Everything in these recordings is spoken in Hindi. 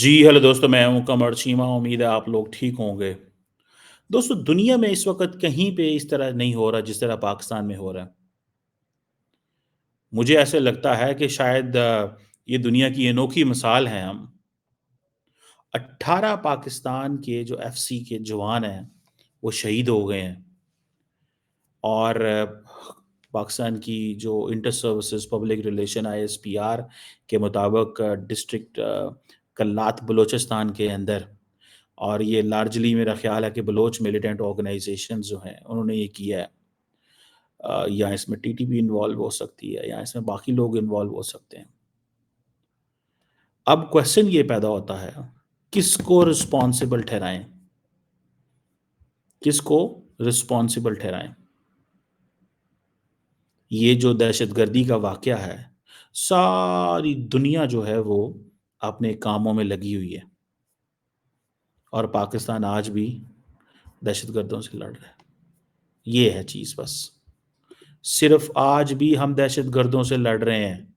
जी, हेलो दोस्तों, मैं हूँ कमर चीमा, उम्मीद है आप लोग ठीक होंगे। दोस्तों, दुनिया में इस वक़्त कहीं पे इस तरह नहीं हो रहा, जिस तरह पाकिस्तान में हो रहा है। मुझे ऐसे लगता है कि शायद ये दुनिया की अनोखी मिसाल हैं हम। 18 पाकिस्तान के जो एफसी के जवान हैं, वो शहीद हो गए हैं और पाकिस्तान की जो inter services public relation ISPR के मुताबिक डिस्ट्रिक्ट कल्लात बलूचिस्तान के अंदर और ये लार्जली मेरा ख़्याल है कि बलोच मिलिटेंट ऑर्गेनाइज़ेशंस जो हैं, उन्होंने ये किया है। या इसमें टीटीपी इन्वॉल्व हो सकती है या इसमें बाकी लोग इन्वॉल्व हो सकते हैं। अब क्वेश्चन ये पैदा होता है, किसको रिस्पॉन्सिबल ठहराएँ? किसको रिस्पॉन्सिबल ठहराएँ? ये जो दहशतगर्दी का वाक़या है, सारी दुनिया जो है वो अपने कामों में लगी हुई है और पाकिस्तान आज भी दहशतगर्दों से लड़ रहा है। ये है चीज़ बस। सिर्फ़ आज भी हम दहशतगर्दों से लड़ रहे हैं।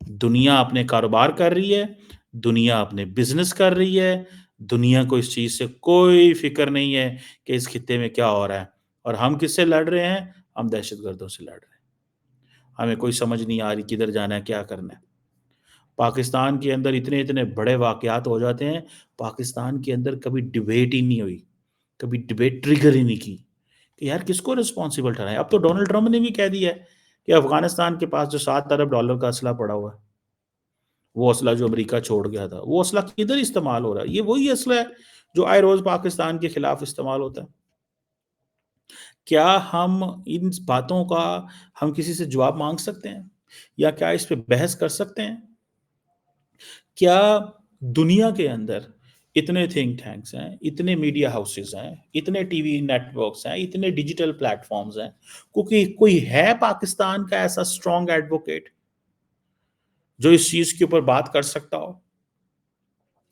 दुनिया अपने कारोबार कर रही है, दुनिया अपने बिज़नेस कर रही है, दुनिया को इस चीज़ से कोई फ़िक्र नहीं है कि इस खित्ते में क्या हो रहा है और हम किससे लड़ रहे हैं? हम दहशतगर्दों से लड़ रहे हैं। हमें कोई समझ नहीं आ रही किधर जाना है, क्या करना है। पाकिस्तान के अंदर इतने-इतने बड़े वाक़यात हो जाते हैं, पाकिस्तान के अंदर कभी डिबेट ही नहीं हुई, कभी डिबेट ट्रिगर ही नहीं की, कि यार किसको रिस्पॉन्सिबल ठहराएँ? अब तो डोनाल्ड ट्रम्प ने भी कह दिया है कि अफ़गानिस्तान के पास जो $7 अरब डॉलर का असला पड़ा हुआ है, वो असला जो अमेरिका छोड़ गया था, वो असला किधर इस्तेमाल हो रहा है? ये वही असला है जो आए रोज़ पाकिस्तान के खिलाफ इस्तेमाल होता है। क्या हम इन बातों का हम किसी से जवाब माँग सकते हैं? या क्या इस पे बहस कर सकते हैं? क्या दुनिया के अंदर इतने थिंक टैंक्स हैं, इतने मीडिया हाउसेज़ हैं, इतने टीवी नेटवर्क्स हैं, इतने डिजिटल प्लेटफ़ॉर्म्स हैं, क्योंकि कोई है पाकिस्तान का ऐसा स्ट्रॉन्ग एडवोकेट जो इस चीज़ के ऊपर बात कर सकता हो?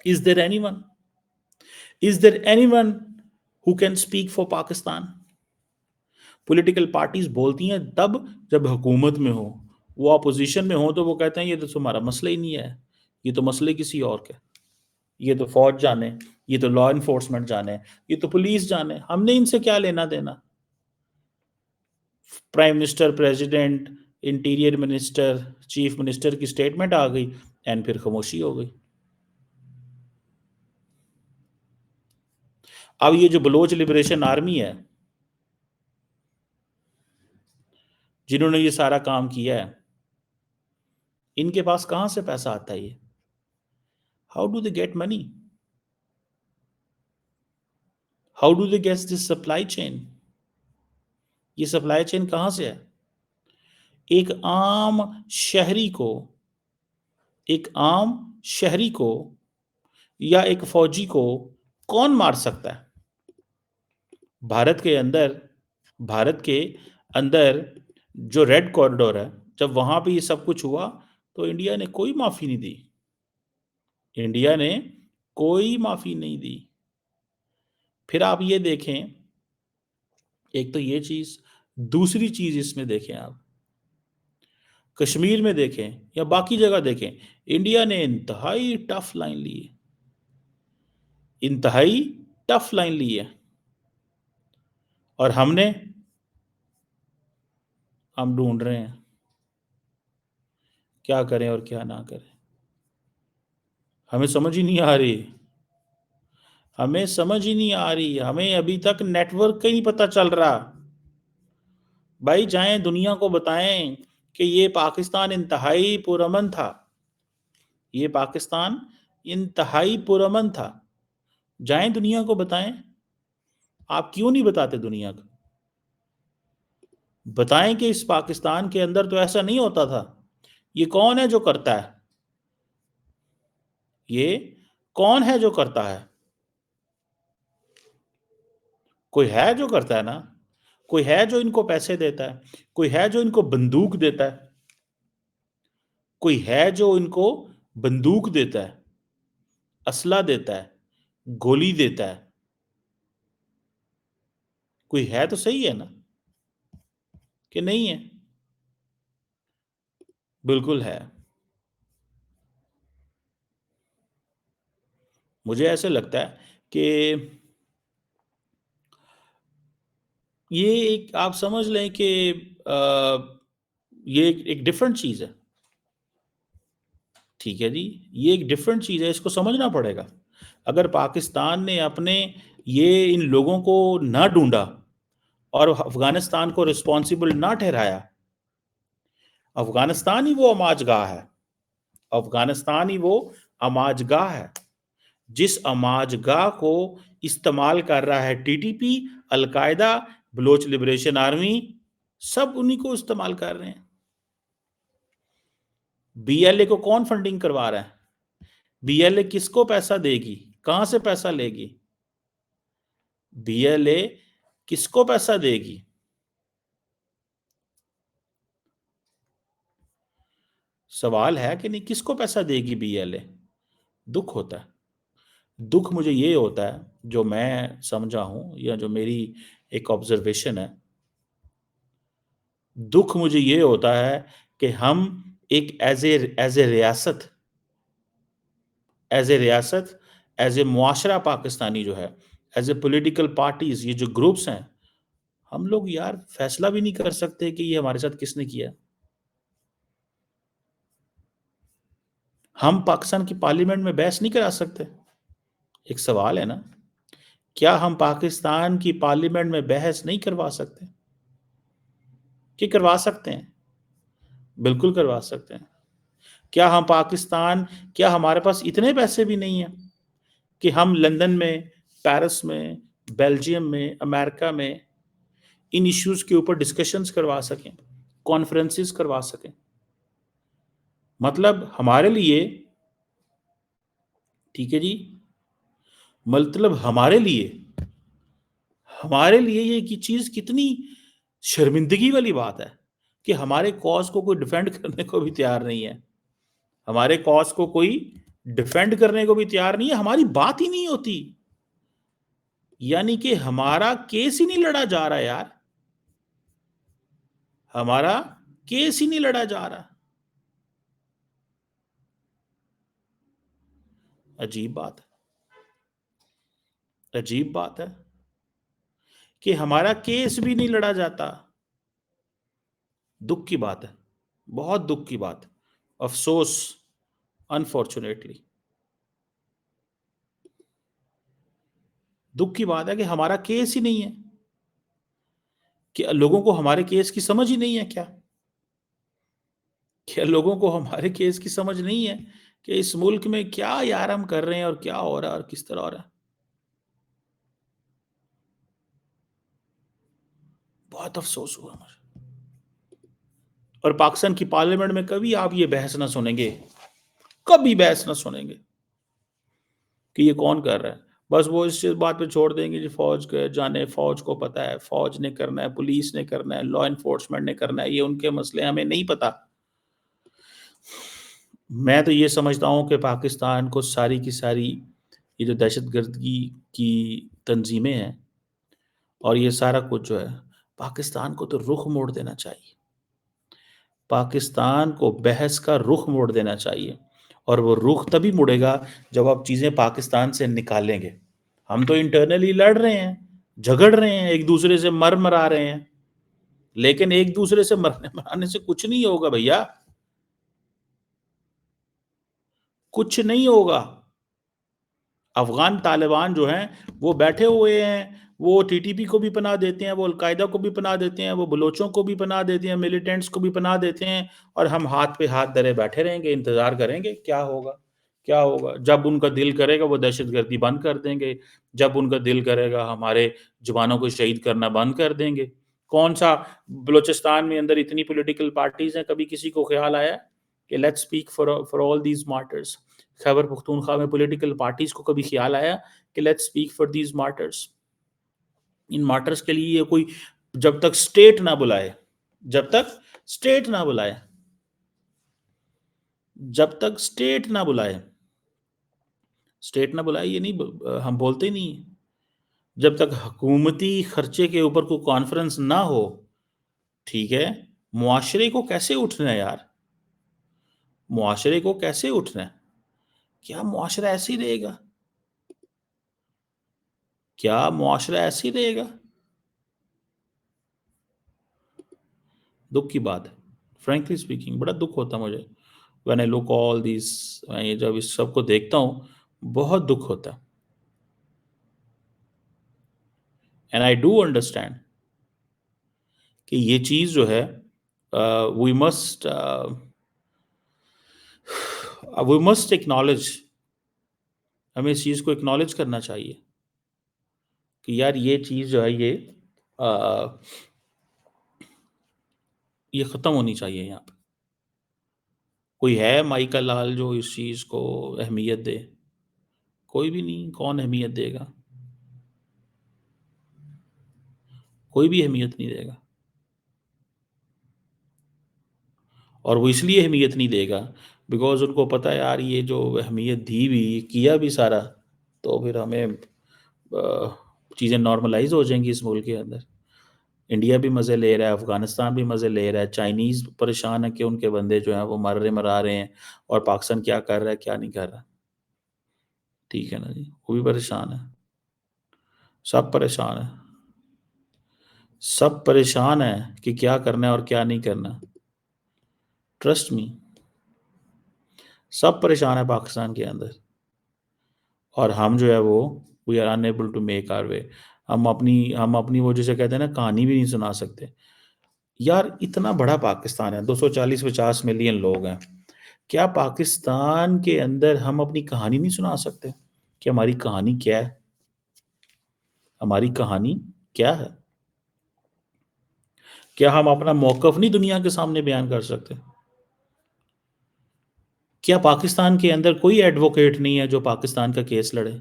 Is there anyone? Is there anyone who can speak for Pakistan? Political parties बोलती हैं तब जब हुकूमत में हो, वो अपोज़िशन में हो तो वो कहते हैं ये तो तुम्हारा मसला ही नहीं है, ये तो मसले किसी और के। ये तो फ़ौज जाने, ये तो लॉ एनफोर्समेंट जाने, ये तो पुलिस जाने, हमने इनसे क्या लेना-देना? Prime minister, president, interior minister, chief minister की स्टेटमेंट आ गई एंड फिर खामोशी हो गई। अब ये जो बलोच लिबरेशन आर्मी है, जिन्होंने ये सारा काम किया है, इनके पास कहाँ से पैसा आता है ये? How do they get money? How do they get this supply chain? ये सप्लाई चेन कहाँ से है? एक आम शहरी को एक आम शहरी को या एक फौजी को कौन मार सकता है? भारत के अंदर भारत के अंदर जो रेड कॉरिडोर है, जब वहाँ पे ये सब कुछ हुआ, तो इंडिया ने कोई माफ़ी नहीं दी। इंडिया ने कोई माफ़ी नहीं दी। फिर आप ये देखें, एक तो ये चीज़, दूसरी चीज़ इसमें देखें आप, कश्मीर में देखें या बाकी जगह देखें, इंडिया ने इंतहाई टफ लाइन ली है, इंतहाई टफ लाइन ली है और हम ढूँढ रहे हैं, क्या करें और क्या ना करें। हमें समझ ही नहीं आ रही। हमें समझ ही नहीं आ रही, हमें अभी तक नेटवर्क का ही नहीं पता चल रहा। भाई जाएँ दुनिया को बताएँ कि ये पाकिस्तान इंतहाई पुरअमन था, ये पाकिस्तान इंतहाई पुरअमन था। जाएँ दुनिया को बताएँ, आप क्यों नहीं बताते दुनिया को? बताएँ कि इस पाकिस्तान के अंदर तो ऐसा नहीं होता था। ये कौन है जो करता है? ये कौन है जो करता है? कोई है जो करता है ना? कोई है जो इनको पैसे देता है, कोई है जो इनको बंदूक देता है, कोई है जो इनको बंदूक देता है, असला देता है, गोली देता है। कोई है तो सही है ना, कि नहीं है? बिल्कुल है। मुझे ऐसे लगता है कि ये एक आप समझ लें कि ये एक डिफरेंट चीज़ है, ठीक है जी? ये एक डिफरेंट चीज़ है, इसको समझना पड़ेगा। अगर पाकिस्तान ने अपने ये इन लोगों को ना ढूँढा और अफ़गानिस्तान को रिस्पॉन्सिबल ना ठहराया, अफ़गानिस्तान ही वो अमाजगाह है। अफ़गानिस्तान ही वो अमाजगाह है, जिस अमाजगाह को इस्तेमाल कर रहा है TTP, al Qaeda, Bloch liberation army, सब उन्हीं को इस्तेमाल कर रहे हैं। बीएलए को कौन फंडिंग करवा रहा है? बीएलए किसको पैसा देगी? कहां से पैसा लेगी? बीएलए किसको पैसा देगी? सवाल है कि नहीं, किसको पैसा देगी बीएलए? दुख होता है। दुख मुझे ये होता है, जो मैं समझा हूं या जो मेरी एक ऑब्जर्वेशन है, दुख मुझे ये होता है कि हम एक एज ए रियासत, एज ए मुआशरा पाकिस्तानी जो है, एज ए पॉलिटिकल पार्टीज, ये जो ग्रुप्स हैं, हम लोग यार फैसला भी नहीं कर सकते कि ये हमारे साथ किसने किया। हम पाकिस्तान की पार्लियामेंट में बहस नहीं करा सकते। एक सवाल है ना, क्या हम पाकिस्तान की पार्लियामेंट में बहस नहीं करवा सकते? कि करवा सकते हैं, बिल्कुल करवा सकते हैं। क्या हम पाकिस्तान, क्या हमारे पास इतने पैसे भी नहीं हैं कि हम लंदन में, पेरिस में, बेल्जियम में, अमेरिका में इन इश्यूज के ऊपर डिस्कशंस करवा सकें, कॉन्फ्रेंसेस करवा सकें? मतलब हमारे लिए, ठीक है जी, मतलब हमारे लिए ये की चीज कितनी शर्मिंदगी वाली बात है कि हमारे कॉज को कोई डिफेंड करने को भी तैयार नहीं है। हमारे कॉज को कोई डिफेंड करने को भी तैयार नहीं है, हमारी बात ही नहीं होती। यानी कि हमारा केस ही नहीं लड़ा जा रहा यार, हमारा केस ही नहीं लड़ा जा रहा। अजीब बात है, अजीब बात है कि हमारा केस भी नहीं लड़ा जाता। दुख की बात है, बहुत दुख की बात, अफसोस, अनफॉर्चुनेटली दुख की बात है कि हमारा केस ही नहीं है, कि लोगों को हमारे केस की समझ ही नहीं है क्या लोगों को हमारे केस की समझ नहीं है कि इस मुल्क में क्या यार हम कर रहे हैं और क्या हो रहा है और किस तरह हो रहा है। बहुत अफसोस हुआ मुझे। और पाकिस्तान की पार्लियामेंट में कभी आप ये बहस ना सुनेंगे, कभी बहस ना सुनेंगे कि ये कौन कर रहा है। बस वो इस बात पे छोड़ देंगे जी, फौज के जाने, फौज को पता है, फौज ने करना है, पुलिस ने करना है, लॉ एनफोर्समेंट ने करना है, ये उनके मसले, हमें नहीं पता। मैं तो ये समझता हूँ कि पाकिस्तान को सारी की सारी ये जो दहशतगर्दी की तंजीमें हैं और ये सारा कुछ जो है, पाकिस्तान को तो रुख मोड़ देना चाहिए। पाकिस्तान को बहस का रुख मोड़ देना चाहिए, और वो रुख तभी मुड़ेगा जब आप चीज़ें पाकिस्तान से निकालेंगे। हम तो इंटरनली लड़ रहे हैं, झगड़ रहे हैं, एक दूसरे से मर मरा रहे हैं, लेकिन एक दूसरे से मरने मराने से कुछ नहीं होगा भैया, कुछ नहीं होगा। अफगान तालिबान जो हैं वो बैठे हुए हैं, वो टीटीपी को भी पनाह देते हैं, वो अलकायदा को भी पनाह देते हैं, वो बलोचों को भी पनाह देते हैं, मिलिटेंट्स को भी पनाह देते हैं, और हम हाथ पे हाथ धरे बैठे रहेंगे, इंतजार करेंगे क्या होगा। क्या होगा? जब उनका दिल करेगा वो दहशतगर्दी बंद कर देंगे, जब उनका दिल करेगा हमारे जवानों को शहीद करना बंद कर देंगे। कौन सा बलोचिस्तान में अंदर इतनी पॉलिटिकल पार्टीज हैं, कभी किसी को ख्याल आया कि let's speak for for all these martyrs? Khyber Pakhtunkhwa में पॉलिटिकल पार्टीज को कभी ख्याल आया कि let's speak for these martyrs? In martyrs के लिए ये कोई, जब तक स्टेट ना बुलाए, जब तक स्टेट ना बुलाए, जब तक स्टेट ना बुलाए, स्टेट ना बुलाए, ये नहीं, हम बोलते ही नहीं। जब तक हुकूमती खर्चे के ऊपर कोई कॉन्फ्रेंस ना हो, ठीक है, मुआशरे को कैसे उठना है यार? मुआशरे को कैसे उठना है? क्या मुआशरा ऐसे ही रहेगा? क्या मुआशरा ऐसे ही रहेगा? दुःख की बात है। फ्रैंकली स्पीकिंग बड़ा दुःख होता है मुझे। When I look all this, मैं ये जब इस सब को देखता हूँ, बहुत दुःख होता है। एंड आई डू अंडरस्टैंड कि ये चीज़ जो है we must we must acknowledge, हमें इस चीज़ को एक्नॉलेज करना चाहिए कि यार ये चीज़ जो है ये ख़त्म होनी चाहिए यहाँ पे। कोई है माई का लाल जो इस चीज़ को अहमियत दे? कोई भी नहीं। कौन अहमियत देगा? कोई भी अहमियत नहीं देगा। और वो इसलिए अहमियत नहीं देगा बिकॉज़ उनको पता है यार ये जो अहमियत दी भी, किया भी सारा, तो फिर हमें चीज़ें नॉर्मलाइज़ हो जाएँगी इस मुल्क के अंदर। इंडिया भी मज़े ले रहा है, अफ़गानिस्तान भी मज़े ले रहा है, चाइनीज़ परेशान है कि उनके बंदे जो हैं वो मर रहे हैं और पाकिस्तान क्या कर रहा है, क्या नहीं कर रहा। ठीक है ना जी? वो भी परेशान है। सब परेशान है। सब परेशान है कि क्या करना है और क्या नहीं करना। ट्रस्ट मी, सब परेशान है पाकिस्तान के अंदर। और हम जो है वो we are unable to make our way. हम अपनी वो जिसे कहते हैं ना कहानी भी नहीं सुना सकते। यार इतना बड़ा पाकिस्तान है, 240-50 मिलियन लोग हैं। क्या पाकिस्तान के अंदर हम अपनी कहानी नहीं सुना सकते? कि हमारी कहानी क्या है? हमारी कहानी क्या है? क्या हम अपना मौक़िफ़ नहीं दुनिया के सामने बयान कर सकते? क्या पाकिस्तान के अंदर कोई एडवोकेट नहीं है जो पाकिस्तान का केस लड़े?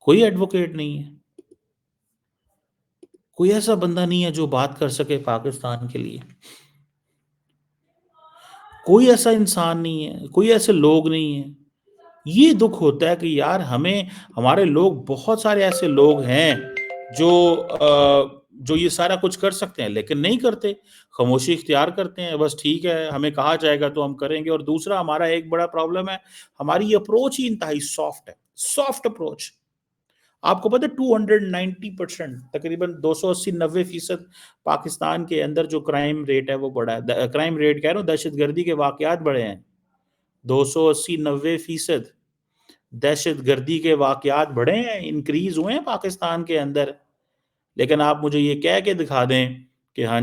कोई एडवोकेट नहीं है। कोई ऐसा बंदा नहीं है जो बात कर सके पाकिस्तान के लिए। कोई ऐसा इंसान नहीं है, कोई ऐसे लोग नहीं हैं। ये दुःख होता है कि यार हमें हमारे लोग, बहुत सारे ऐसे लोग हैं जो जो ये सारा कुछ कर सकते हैं लेकिन नहीं करते। खामोशी इख्तियार करते हैं, बस ठीक है हमें कहा जाएगा तो हम करेंगे। और दूसरा हमारा एक बड़ा प्रॉब्लम है, हमारी अप्रोच ही इंतहाई सॉफ्ट है, सॉफ्ट अप्रोच। आपको पता है 290% तकरीबन 280-90% पाकिस्तान के अंदर जो क्राइम रेट है वो बढ़ा है। क्राइम रेट कह रहा हूँ, दहशतगर्दी के वाकयात बढ़े हैं। 280-90% दहशतगर्दी के वाकयात बढ़े हैं, इंक्रीज हुए हैं पाकिस्तान के अंदर। लेकिन आप मुझे ये कह के दिखा दें कि हाँ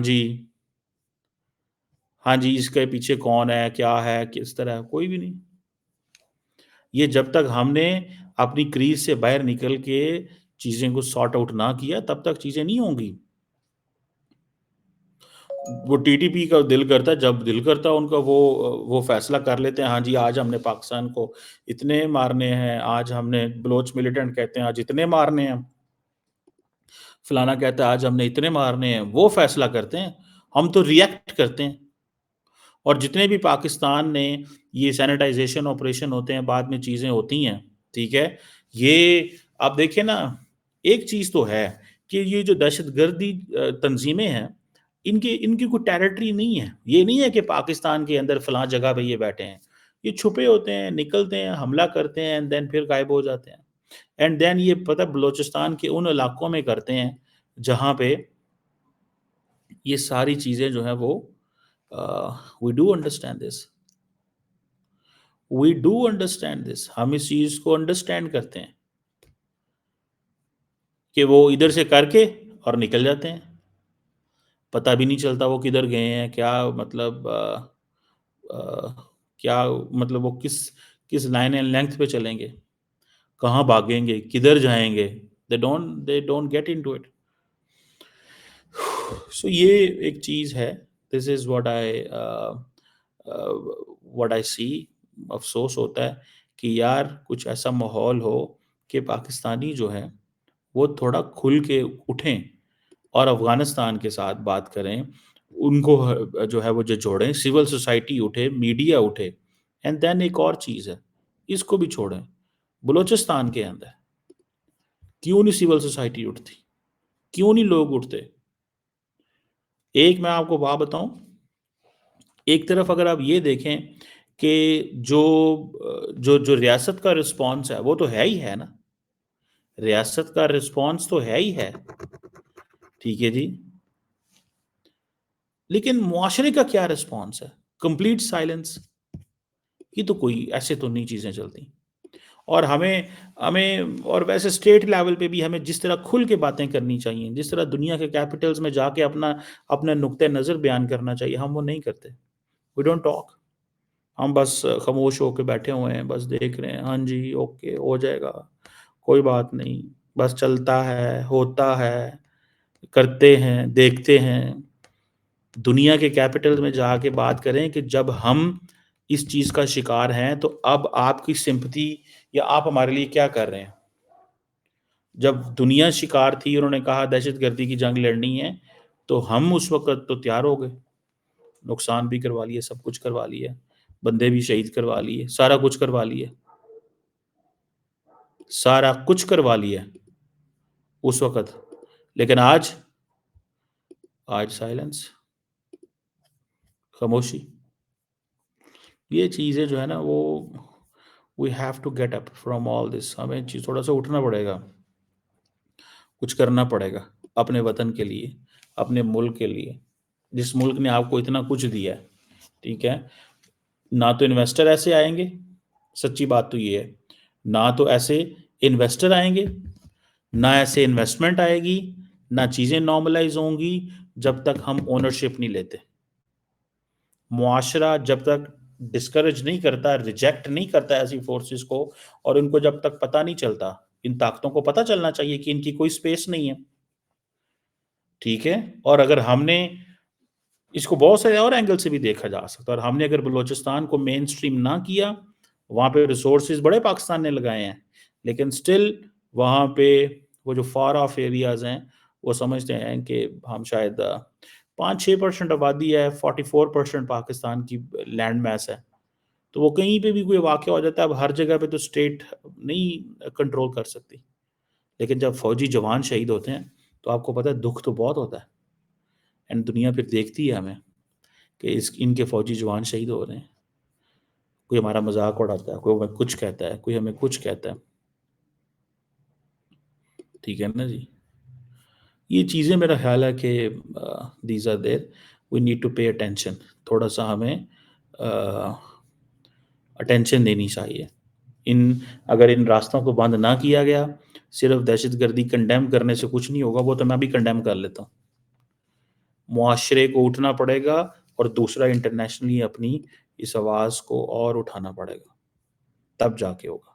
जी इसके पीछे कौन है, क्या है, किस तरह है, कोई भी नहीं। ये जब तक हमने अपनी क्रीज से बाहर निकल के चीज़ें को सॉर्ट आउट ना किया तब तक चीज़ें नहीं होंगी। वो टीटीपी का दिल करता है, जब दिल करता है उनका वो फैसला कर लेते हैं, हाँ जी आज हमने पाकिस्तान को इतने मारने हैं, आज हमने बलोच मिलिटेंट कहते हैं आज इतने मारने हैं, फलाना कहता है आज हमने इतने मारने हैं, वो फैसला करते हैं। हम तो रिएक्ट करते हैं। और जितने भी पाकिस्तान ने ये सैनिटाइजेशन ऑपरेशन होते हैं, बाद में चीज़ें होती हैं, ठीक है? ये आप देखिए ना, एक चीज़ तो है कि ये जो दहशतगर्दी तंज़ीमें हैं, इनकी इनकी कोई टेरिटरी नहीं है। ये नहीं है कि पाकिस्तान के अंदर फलाँ जगह पे ये बैठे हैं। ये छुपे होते हैं, निकलते हैं, हमला करते हैं एंड देन फिर गायब हो जाते हैं। एंड देन ये पता है बलूचिस्तान के उन इलाकों में करते हैं, जहाँ पे ये सारी चीज़ें जो हैं वो we do understand this. We do understand this. हम इस चीज़ को अंडरस्टैंड करते हैं कि वो इधर से करके और निकल जाते हैं। पता भी नहीं चलता वो किधर गए हैं, क्या मतलब क्या मतलब वो किस लाइन एंड लेंथ पे चलेंगे, कहाँ भागेंगे, किधर जाएँगे? They don't get into it. So ये एक चीज़ है। This is what I see. अफ़सोस होता है कि यार कुछ ऐसा माहौल हो कि पाकिस्तानी जो हैं, वो थोड़ा खुल के उठें और अफ़गानिस्तान के साथ बात करें। उनको जो है वो जो जोड़ें, सिविल सोसाइटी उठे, मीडिया उठे। एंड देन एक और चीज़ है, इसको भी छोड़ें। बलूचिस्तान के अंदर क्यों नहीं सिविल सोसाइटी उठती? क्यों नहीं लोग उठते? एक मैं आपको बात बताऊँ, एक तरफ अगर आप ये देखें कि जो जो रियासत का रिस्पॉन्स है, वो तो है ही है ना। रियासत का रिस्पॉन्स तो है ही है, ठीक है जी, लेकिन मुआशरे का क्या रिस्पॉन्स है? Complete silence. ये तो कोई ऐसे तो नहीं चीज़ें चलती। और हमें हमें और वैसे स्टेट लेवल पे भी हमें जिस तरह खुल के बातें करनी चाहिए, जिस तरह दुनिया के कैपिटल्स में जाके अपना नुक्ते नज़र बयान करना चाहिए, हम वो नहीं करते। We don't talk. हम बस खामोश होके बैठे हुए हैं, बस देख रहे हैं, हाँ जी, ओके, हो जाएगा, कोई बात नहीं, बस चलता है, होता है, करते हैं, देखते हैं। दुनिया के कैपिटल में जाके बात करें कि जब हम इस चीज़ का शिकार हैं, तो अब आपकी सिंपैथी या आप हमारे लिए क्या कर रहे हैं? जब दुनिया शिकार थी, उन्होंने कहा दहशतगर्दी की जंग लड़नी है, तो हम उस वक़्त तो तैयार हो गए। नुकसान भी करवा लिए, सब कुछ करवा लिया, बंदे भी शहीद करवा लिए, सारा कुछ करवा लिया, सारा कुछ करवा लिया उस वक़्त। लेकिन आज साइलेंस, खामोशी। ये चीज़ें जो है ना वो we have to get up from all this. हमें थोड़ा-सा उठना पड़ेगा, कुछ करना पड़ेगा अपने वतन के लिए, अपने मुल्क के लिए, जिस मुल्क ने आपको इतना कुछ दिया है, ठीक है? ना तो इन्वेस्टर ऐसे आएँगे, सच्ची बात तो ये है। ना तो ऐसे इन्वेस्टर आएँगे, ना ऐसे इन्वेस्टमेंट आएगी, ना चीज़ें नॉर्मलाइज़ होंगी जब तक हम ओनरशिप नहीं लेते। मुआशरा जब तक डिस्करेज नहीं करता, रिजेक्ट नहीं करता ऐसी फोर्सेस को, और उनको जब तक पता नहीं चलता, इन ताकतों को पता चलना चाहिए कि इनकी कोई स्पेस नहीं है, ठीक है? और अगर हमने इसको बहुत सारे और एंगल से भी देखा जा सकता है, और हमने अगर बलूचिस्तान को मेन स्ट्रीम ना किया, वहाँ पे रिसोर्सेज बड़े पाकिस्तान ने लगाए हैं, लेकिन स्टिल वहाँ पे वो जो फार ऑफ एरियाज़ हैं, वो समझते हैं कि हम शायद 5-6% आबादी है, 44% पाकिस्तान की लैंड मैस है। तो वो कहीं पे भी कोई वाक़या हो जाता है, अब हर जगह पे तो स्टेट नहीं कंट्रोल कर सकती। लेकिन जब फ़ौजी जवान शहीद होते हैं, तो आपको पता है दुःख तो बहुत होता है, एंड दुनिया फिर देखती है हमें कि इस इनके फ़ौजी जवान शहीद हो रहे हैं। कोई हमारा मज़ाक उड़ाता है, कोई हमें कुछ कहता है, कोई हमें कुछ कहता है। ठीक है ना जी? ये चीज़ें मेरा ख़्याल है कि these are there, we need to pay attention. थोड़ा-सा हमें अ, अटेंशन देनी चाहिए। इन अगर इन रास्तों को बंद ना किया गया, सिर्फ़ दहशतगर्दी कंडेम करने से कुछ नहीं होगा, वो तो मैं भी कंडेम कर लेता हूँ। मुआशरे को उठना पड़ेगा, और दूसरा इंटरनेशनली अपनी इस आवाज़ को और उठाना पड़ेगा, तब जाके होगा।